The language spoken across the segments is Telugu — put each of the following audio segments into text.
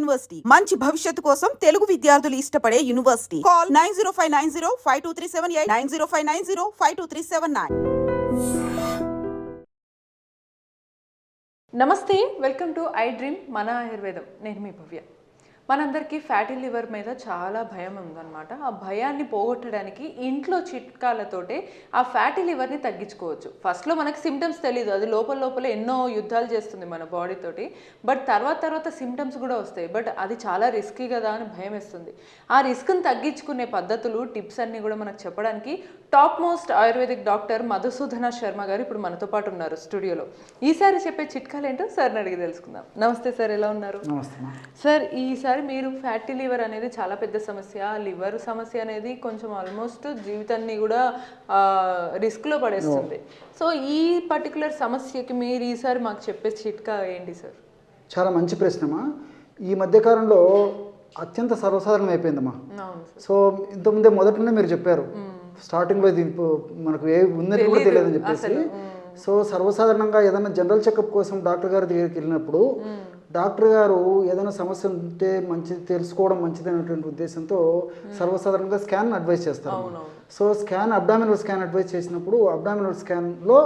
యూనివర్సిటీ మంచి భవిష్యత్తు కోసం తెలుగు విద్యార్థులు ఇష్టపడే యూనివర్సిటీ. కాల్ 9059052378 9059052379. నమస్తే, వెల్కమ్ టు ఐ డ్రీమ్ మన ఆయుర్వేదం. నేను మీ భవ్య. మనందరికీ ఫ్యాటీ లివర్ మీద చాలా భయం ఉందన్నమాట. ఆ భయాన్ని పోగొట్టడానికి ఇంట్లో చిట్కాలతోటే ఆ ఫ్యాటీ లివర్ని తగ్గించుకోవచ్చు. ఫస్ట్లో మనకి సిమ్టమ్స్ తెలియదు, అది లోపల ఎన్నో యుద్ధాలు చేస్తుంది మన బాడీతోటి. బట్ తర్వాత సిమ్టమ్స్ కూడా వస్తాయి. బట్ అది చాలా రిస్కీ కదా అని భయం వేస్తుంది. ఆ రిస్క్ని తగ్గించుకునే పద్ధతులు, టిప్స్ అన్నీ కూడా మనకు చెప్పడానికి top most ayurvedic doctor Madhusudana Sharma గారు ఇప్పుడు మనతో పాటు ఉన్నారు స్టూడియోలో. ఈసారి చెప్పే చిట్కాలు ఏంటో సార్ని అడిగి తెలుసుకుందాం. నమస్తే సార్, ఎలా ఉన్నారు? సార్, ఈసారి మీరు ఫ్యాటీ లివర్ అనేది చాలా పెద్ద సమస్య. లివర్ సమస్య అనేది కొంచెం ఆల్మోస్ట్ జీవితాన్ని కూడా రిస్క్లో పడేస్తుంది. సో ఈ పర్టికులర్ సమస్యకి మీరు ఈసారి మాకు చెప్పే చిట్కా ఏంటి సార్? చాలా మంచి ప్రశ్నమా. ఈ మధ్యకాలంలో అత్యంత సర్వసాధారణం అయిపోయిందమ్మా. సో ఇంతకుముందే మొదటనే మీరు చెప్పారు, స్టార్టింగ్లో ఇది మనకు ఏ ఉందని కూడా తెలియదని చెప్పేసి. సో సర్వసాధారణంగా ఏదైనా జనరల్ చెకప్ కోసం డాక్టర్ గారి దగ్గరికి వెళ్ళినప్పుడు డాక్టర్ గారు ఏదైనా సమస్య ఉంటే మంచిది తెలుసుకోవడం మంచిది అనేటువంటి ఉద్దేశంతో సర్వసాధారణంగా స్కాన్ అడ్వైస్ చేస్తారు. సో అబ్డామినల్ స్కాన్ అడ్వైస్ చేసినప్పుడు అబ్డామినల్ స్కాన్లో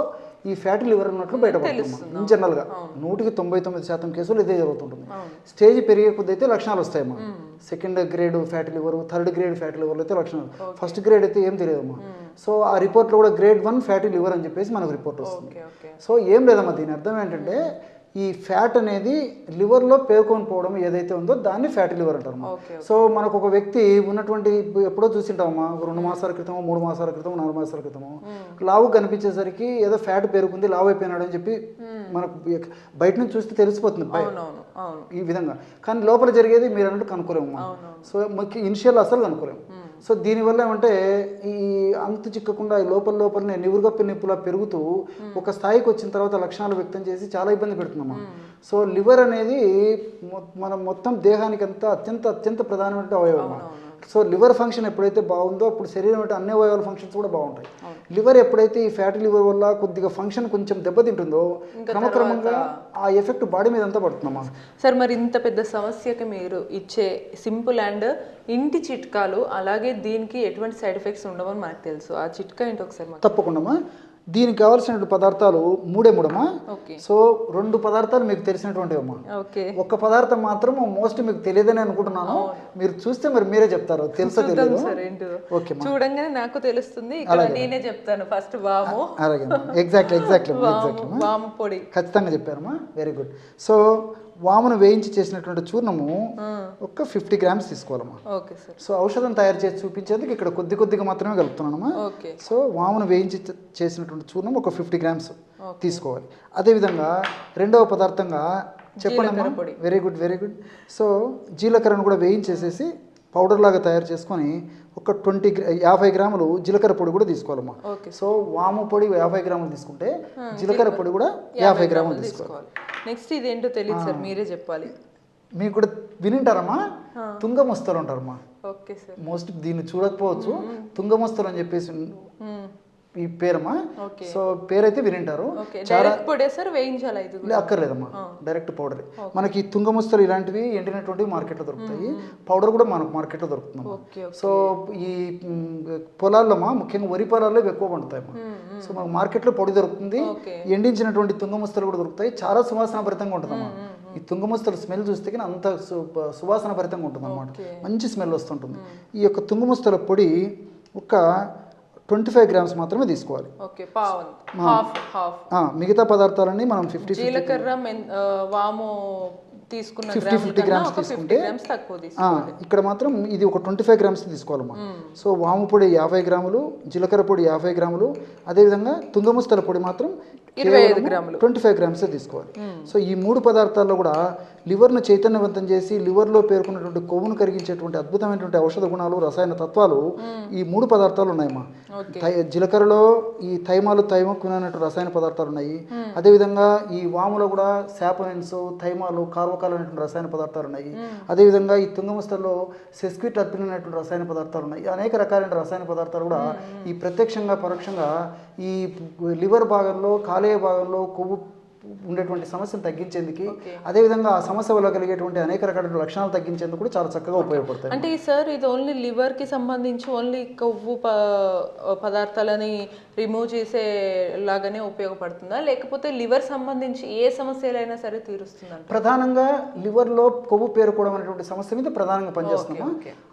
ఈ ఫ్యాటీ లివర్ ఉన్నట్లు బయటపడుతుంది. జనరల్గా 99% కేసులు ఇదే జరుగుతుంటుంది. స్టేజ్ పెరిగే కొద్ది అయితే లక్షణాలు వస్తాయమ్మా. Second grade fatty liver, third grade fatty లివర్లో అయితే లక్షణాలు, ఫస్ట్ గ్రేడ్ అయితే ఏం తెలియదమ్మా. సో ఆ రిపోర్ట్లో కూడా గ్రేడ్ 1 ఫ్యాటీ లివర్ అని చెప్పేసి మనకు రిపోర్ట్ వస్తుంది. సో ఏం లేదమ్మా, దీని అర్థం ఏంటంటే ఈ ఫ్యాట్ అనేది లివర్లో పేర్కొని పోవడం ఏదైతే ఉందో దాన్ని ఫ్యాటీ లివర్ అంటారు. సో మనకు ఒక వ్యక్తి ఉన్నటువంటి ఎప్పుడో చూసింటామమ్మా, 2 మాసాల క్రితమో 3 మాసాల క్రితమో 4 మాసాల క్రితమో లావు కనిపించేసరికి ఏదో ఫ్యాట్ పేరుకుంది, లావు అయిపోయినాడు అని చెప్పి మనకు బయట నుంచి చూస్తే తెలిసిపోతుంది ఈ విధంగా. కానీ లోపల జరిగేది మీరు అన్నట్టు కనుక్కోలేము. సో మనకి ఇనిషియల్ అసలు కనుక్కోలేము. సో దీనివల్ల ఏమంటే ఈ అంతు చిక్కకుండా లోపలనే నివురుగప్పి నిప్పులా పెరుగుతూ ఒక స్థాయికి వచ్చిన తర్వాత లక్షణాలు వ్యక్తం చేసి చాలా ఇబ్బంది పెడుతున్నామా. సో లివర్ అనేది మనం మొత్తం దేహానికి అంతా అత్యంత ప్రధానమైన అవయవం. సో లివర్ ఫంక్షన్ ఎప్పుడైతే బాగుందో అప్పుడు శరీరం అంటే అన్ని అవయవాల ఫంక్షన్స్ కూడా బాగుంటాయి. లివర్ ఎప్పుడైతే ఈ ఫ్యాటీ లివర్ వల్ల కొద్దిగా ఫంక్షన్ కొంచెం దెబ్బతింటుందో క్రమక్రమంగా ఆ ఎఫెక్ట్ బాడీ మీద అంతా పడుతుందమ్మా. సార్, మరి ఇంత పెద్ద సమస్యకి మీరు ఇచ్చే సింపుల్ అండ్ ఇంటి చిట్కాలు, అలాగే దీనికి ఎటువంటి సైడ్ ఎఫెక్ట్స్ ఉండవని మనకు తెలుసు, ఆ చిట్కా ఏంటి ఒకసారి? తప్పకుండా. దీనికి కావాల్సిన పదార్థాలు మూడేమా. సో 2 పదార్థాలు మీకు తెలిసినటువంటివి అమ్మా. ఒక్క పదార్థం మాత్రం మోస్ట్ మీకు తెలియదని అనుకుంటున్నాను. మీరు చూస్తే మరి మీరే చెప్తారు, తెలుసా తెలియదు? ఓకే, చూడంగానే నాకు తెలుస్తుంది. నేనే చెప్తాను ఫస్ట్. వాము. అలాగే, ఎగ్జాక్ట్లీ వాము పొడి ఖచ్చితంగా చెప్పారమ్మా. Very good. సో వామును వేయించి చేసినటువంటి చూర్ణము ఒక 50 గ్రామ్స్ తీసుకోవాలమ్మా. సో ఔషధం తయారు చేసి చూపించేందుకు ఇక్కడ కొద్దిగా మాత్రమే కలుపుతున్నానమ్మా. సో వామును వేయించి చేసినటువంటి చూర్ణం ఒక 50 గ్రామ్స్ తీసుకోవాలి. అదేవిధంగా రెండవ పదార్థంగా చెప్పండి. Very good. సో జీలకర్రను కూడా వేయించేసేసి పౌడర్ లాగా తయారు చేసుకొని ఒక 50 గ్రాములు జీలకర్ర పొడి కూడా తీసుకోవాలమ్మా. సో వాము పొడి 50 గ్రాములు తీసుకుంటే జీలకర్ర పొడి కూడా 50 గ్రాములు తీసుకోవాలి. నెక్స్ట్ ఇదేంటో తెలియదు సార్, మీరే చెప్పాలి. మీకు కూడా వినింటారమ్మా, తుంగమొస్తలు అంటారమ్మా. మోస్ట్ దీన్ని చూడకపోవచ్చు, తుంగమొస్తలు అని చెప్పేసి ఈ పేరమ్మా. సో పేరైతే వినింటారు. అక్కర్లేదమ్మా, డైరెక్ట్ పౌడర్. మనకి తుంగముస్తలు ఇలాంటివి ఎండినటువంటివి మార్కెట్లో దొరుకుతాయి. పౌడర్ కూడా మనకు మార్కెట్లో దొరుకుతుంది. సో ఈ పొలాల్లో ముఖ్యంగా వరి పొలాల్లో ఎక్కువ పండుతాయి. సో మనకు మార్కెట్లో పొడి దొరుకుతుంది, ఎండించినటువంటి తుంగముస్తలు కూడా దొరుకుతాయి. చాలా సువాసన భరితంగా ఉంటుందమ్మా. ఈ తుంగముస్తలు స్మెల్ చూస్తే కానీ అంత సువాసన భరితంగా ఉంటుంది అన్నమాట. మంచి స్మెల్ వస్తుంటుంది. ఈ యొక్క తుంగముస్తల పొడి ఒక 25 గ్రామ్స్ మాత్రమే తీసుకోవాలి. మిగతా పదార్థాలన్నీ మనం 50 గ్రామ్స్ తీసుకుంటే ఇక్కడ మాత్రం ఇది ఒక 25 గ్రామ్స్ తీసుకోవాలమ్మా. సో వాము పొడి 50 గ్రాములు, జీలకర్ర పొడి 50 గ్రాములు, అదేవిధంగా తుంగముస్తల పొడి మాత్రం 25 గ్రామ్స్ తీసుకోవాలి. సో ఈ 3 పదార్థాల్లో కూడా లివర్ను చైతన్యవంతం చేసి లివర్లో పేర్కొన్నటువంటి కొవ్వును కరిగించేటువంటి అద్భుతమైనటువంటి ఔషధ గుణాలు, రసాయన తత్వాలు ఈ 3 పదార్థాలు ఉన్నాయమ్మా. జీలకర్రలో ఈ థైమకునటువంటి రసాయన పదార్థాలు ఉన్నాయి. అదేవిధంగా ఈ వాములో కూడా శాపోనిన్స్, థైమాలు, కార్వకాలు అనేటువంటి రసాయన పదార్థాలు ఉన్నాయి. అదేవిధంగా ఈ తుంగముస్తల్లో సెస్క్విటర్పిన్ అనేటువంటి రసాయన పదార్థాలు ఉన్నాయి. అనేక రకాలైన రసాయన పదార్థాలు కూడా ఈ ప్రత్యక్షంగా పరోక్షంగా ఈ లివర్ భాగంలో, కాలేయ భాగంలో కొవ్వు ఉండేటువంటి సమస్యను తగ్గించేందుకు, అదేవిధంగా ఆ సమస్య వల్ల కలిగేటువంటి అనేక రకాల లక్షణాలు తగ్గించేందుకు కూడా చాలా చక్కగా ఉపయోగపడతాయి. అంటే సార్ ఇది ఓన్లీ లివర్కి సంబంధించి ఓన్లీ కొవ్వు పదార్థాలని రిమూవ్ చేసే లాగానే ఉపయోగపడుతుందా, లేకపోతే లివర్ సంబంధించి ఏ సమస్యలైనా సరే తీరుస్తుందా? ప్రధానంగా లివర్లో కొవ్వు పేరుకోవడం అనేటువంటి సమస్య మీద ప్రధానంగా పనిచేస్తున్నాము.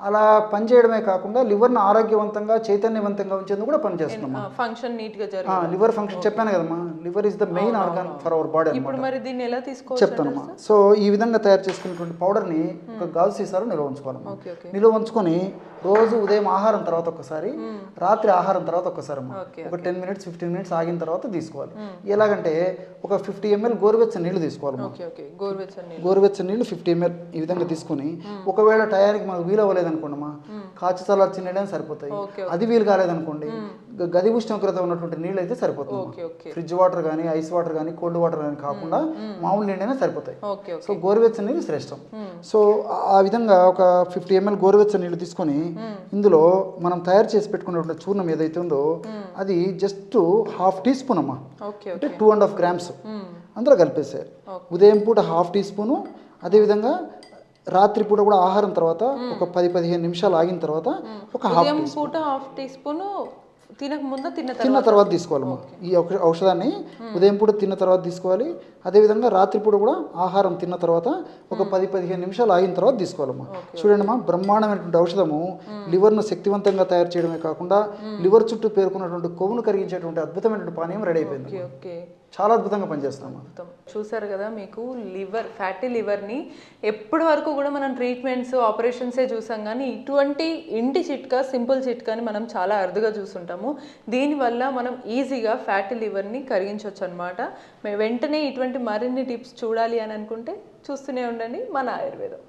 అలా పనిచేయడమే కాకుండా లివర్ను ఆరోగ్యవంతంగా చైతన్యవంతంగా ఉంచేందుకు కూడా పనిచేస్తున్నాము. ఫంక్షన్ నీట్ గా జరుగుతుంది. లివర్ ఫంక్షన్ చెప్పాను కదమ్మా, liver is the main organ for our body. ఇప్పుడు మరి దీన్ని ఎలా తీసుకోవచ్చు చెప్తానమ్మా. సో ఈ విధంగా తయారు చేసుకున్నటువంటి పౌడర్ని ఒక గాజు సీసాలో నిల్వ ఉంచుకోవాలమ్మా. నిల్వ ఉంచుకొని రోజు ఉదయం ఆహారం తర్వాత ఒకసారి, రాత్రి ఆహారం తర్వాత ఒకసారి ఒక 10 minutes 15 minutes ఆగిన తర్వాత తీసుకోవాలి. ఎలాగంటే ఒక 50 ml గోరువెచ్చని నీళ్లు తీసుకోవాలి. గోరువెచ్చని నీళ్లు 50 ml ఈ విధంగా తీసుకుని, ఒకవేళ టయానికి మనకు వీలు అవ్వలేదు అనుకోండి, కాచి చల్లార్చిన నీళ్ళని సరిపోతాయి. అది వీలు కాలేదనుకోండి, గది ఉష్ణోగ్రత ఉన్నటువంటి నీళ్ళు అయితే సరిపోతుంది. ఫ్రిడ్జ్ వాటర్ కానీ, ఐస్ వాటర్ కానీ, కోల్డ్ వాటర్ కానీ కాకుండా మామూలు నీళ్ళైనా సరిపోతాయి. సో గోరువెచ్చని నీళ్ళు శ్రేష్టం. సో ఆ విధంగా ఒక 50 ml గోరువెచ్చని నీళ్ళు తీసుకొని, ఇందులో మనం తయారు చేసి పెట్టుకున్నటువంటి చూర్ణం ఏదైతే ఉందో అది జస్ట్ 1/2 teaspoon అమ్మా, అంటే 2.5 grams అందులో కలిపేసారు. ఉదయం పూట 1/2 teaspoon, అదేవిధంగా రాత్రి పూట కూడా ఆహారం తర్వాత ఒక 10-15 నిమిషాలు ఆగిన తర్వాత ఒక 1/2 teaspoon తిన్న తర్వాత తీసుకోవాలమ్మా. ఈ ఔషధాన్ని ఉదయం పూట తిన్న తర్వాత తీసుకోవాలి. అదేవిధంగా రాత్రి పూట కూడా ఆహారం తిన్న తర్వాత ఒక 10-15 నిమిషాలు ఆగిన తర్వాత తీసుకోవాలమ్మా. చూడండి అమ్మా, బ్రహ్మాండమైనటువంటి ఔషధము లివర్ను శక్తివంతంగా తయారు చేయడమే కాకుండా లివర్ చుట్టూ పేర్కొన్నటువంటి కొవ్వును కరిగించేటువంటి అద్భుతమైనటువంటి పానీయం రెడీ అయిపోయింది. చాలా అద్భుతంగా పనిచేస్తాము. చూసారు కదా, మీకు ఫ్యాటీ లివర్ని ఎప్పటి వరకు కూడా మనం ట్రీట్మెంట్స్, ఆపరేషన్సే చూసాం, కానీ ఇటువంటి ఇంటి చిట్కా, సింపుల్ చిట్కాని మనం చాలా అరుదుగా చూస్తుంటాము. దీనివల్ల మనం ఈజీగా ఫ్యాటీ లివర్ని కరిగించవచ్చు అనమాట. వెంటనే ఇటువంటి మరిన్ని టిప్స్ చూడాలి అని అనుకుంటే చూస్తూనే ఉండండి మన ఆయుర్వేదం.